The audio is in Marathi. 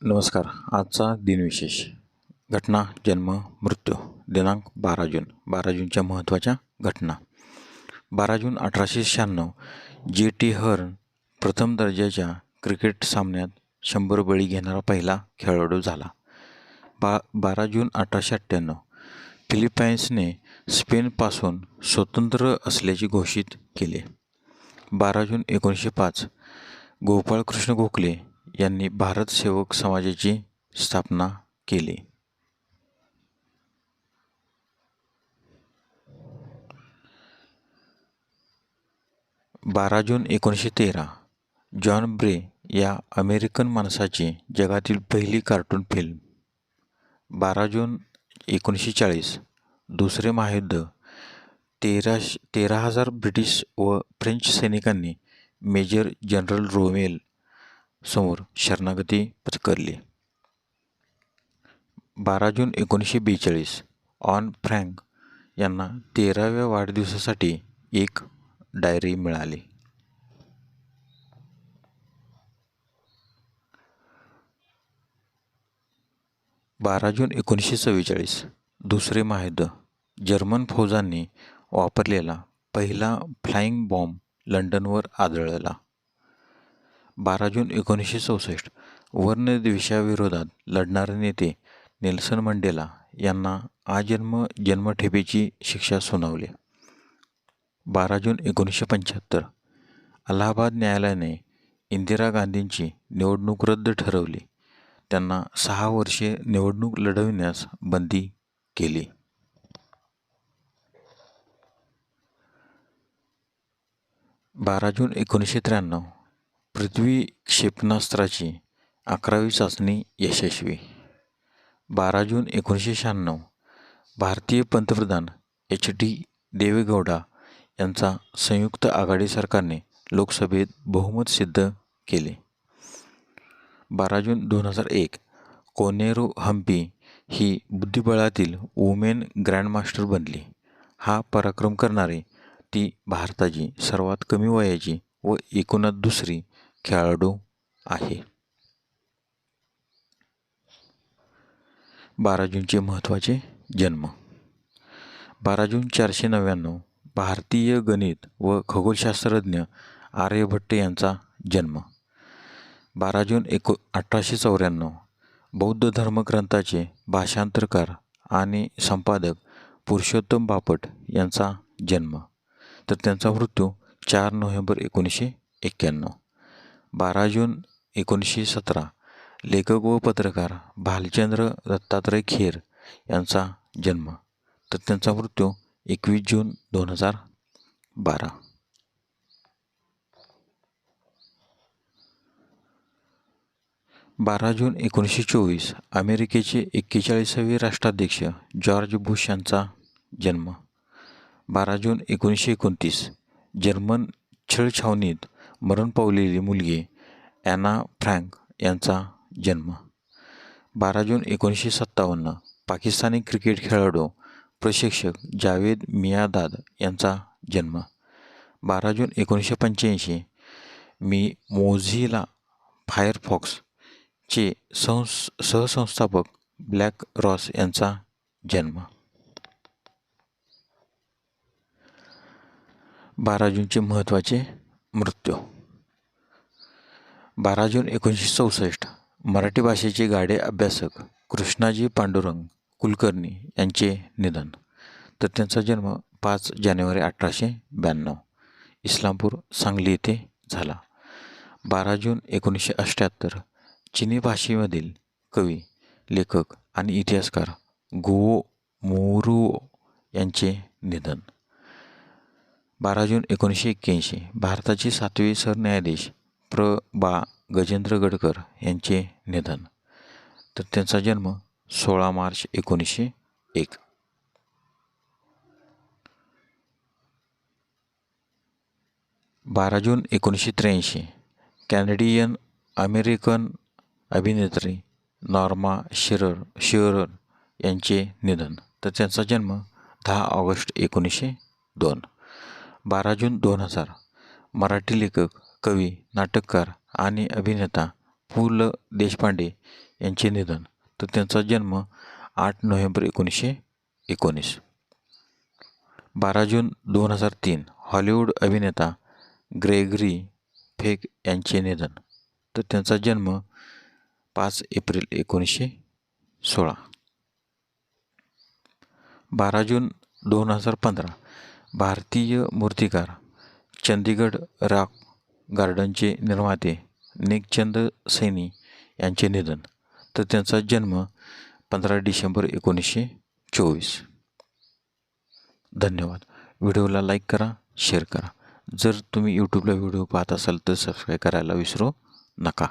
नमस्कार. आजचा दिनविशेष. घटना, जन्म, मृत्यू. दिनांक 12 जूनच्या महत्त्वाच्या घटना. 12 जून 1896 J.T. हर्न प्रथम दर्जाच्या क्रिकेट सामन्यात 100 बळी घेणारा पहिला खेळाडू झाला. 12 जून 1898 फिलिपाईन्सने स्पेनपासून स्वतंत्र असल्याचे घोषित केले. 12 जून 1905 गोपाळकृष्ण गोखले यांनी भारत सेवक समाजाची स्थापना केली. 12 जून 1913 जॉन ब्रे या अमेरिकन माणसाची जगातील पहिली कार्टून फिल्म. 12 जून 1940 दुसरे महायुद्ध. 13,000 ब्रिटिश व फ्रेंच सैनिकांनी मेजर जनरल रोमेल समोर शरणागती पत्करली. 12 जून 1942 ऑन फ्रँक यांना 13व्या वाढदिवसासाठी एक डायरी मिळाली. 12 जून 1944 दुसरे महायुद्ध. जर्मन फौजांनी वापरलेला पहिला फ्लाइंग बॉम्ब लंडनवर आदळला. 12 जून 1964 वर्णद्वेषाविरोधात लढणारे नेते नेल्सन मंडेला यांना आजन्म जन्मठेपेची शिक्षा सुनावली. 12 जून 1975 अलाहाबाद न्यायालयाने इंदिरा गांधींची निवडणूक रद्द ठरवली. त्यांना 6 वर्षे निवडणूक लढविण्यास बंदी केली. 12 जून 1993 पृथ्वी क्षेपणास्त्राची 11वी चाचणी यशस्वी. 12 जून 1996 भारतीय पंतप्रधान H.D. देवेगौडा यांचा संयुक्त आघाडी सरकारने लोकसभेत बहुमत सिद्ध केले. 12 जून 2001 कोनेरू हम्पी ही बुद्धिबळातील वुमेन ग्रँडमास्टर बनली. हा पराक्रम करणारी ती भारताची सर्वात कमी वयाची व एकूणात दुसरी खेळाडू आहे. 12 जूनचे महत्त्वाचे जन्म. 12 जून 499 भारतीय गणित व खगोलशास्त्रज्ञ आर्यभट्ट यांचा जन्म. 12 जून 1894 बौद्ध धर्मग्रंथाचे भाषांतरकार आणि संपादक पुरुषोत्तम बापट यांचा जन्म, तर त्यांचा मृत्यू 4 नोव्हेंबर 1991. 12 जून 1917 लेखक व पत्रकार भालचंद्र दत्तात्रय खेर यांचा जन्म, तर त्यांचा मृत्यू 21 जून 2012. 12 जून 1924 अमेरिकेचे 41वे राष्ट्राध्यक्ष जॉर्ज बुश यांचा जन्म. 12 जून 1929 जर्मन छळछावणीत मरण पावलेली मुलगी ॲना फ्रँक यांचा जन्म. 12 जून 1957 पाकिस्तानी क्रिकेट खेळाडू प्रशिक्षक जावेद मियाँदाद यांचा जन्म. 12 जून 1985 मोझिला फायरफॉक्सचे सहसंस्थापक ब्लॅक रॉस यांचा जन्म. 12 जूनचे महत्त्वाचे मृत्यू. 12 जून 1964 मराठी भाषेचे गाडे अभ्यासक कृष्णाजी पांडुरंग कुलकर्णी यांचे निधन, तर त्यांचा जन्म 5 जानेवारी 1892 इस्लामपूर, सांगली येथे झाला. 12 जून 1978 चिनी भाषेमधील कवी, लेखक आणि इतिहासकार गुओ मोरुओ यांचे निधन. 12 जून 1981 भारताचे 7वे सरन्यायाधीश प्र. बा. गजेंद्र गडकर यांचे निधन, तर त्यांचा जन्म 16 मार्च 1901. 12 जून 1983 कॅनेडियन अमेरिकन अभिनेत्री नॉर्मा शेअरर यांचे निधन, तर त्यांचा जन्म 10 ऑगस्ट 1902. 12 जून 2000 मराठी लेखक, कवी, नाटककार आणि अभिनेता पु ल देशपांडे यांचे निधन. तर त्यांचा जन्म 8 नोव्हेंबर 1919. 12 जून 2003 हॉलिवूड अभिनेता ग्रेगरी फेक यांचे निधन. तर त्यांचा जन्म 5 एप्रिल 1916. 12 जून 2015 भारतीय मूर्तिकार, चंदीगड रॉक गार्डनचे निर्माते निकचंद सैनी यांचे निधन. तर त्यांचा जन्म 15 डिसेंबर 1924. धन्यवाद. व्हिडिओला लाईक करा, शेअर करा. जर तुम्ही यूट्यूबला व्हिडिओ पाहत असाल तर सबस्क्राईब करायला विसरू नका.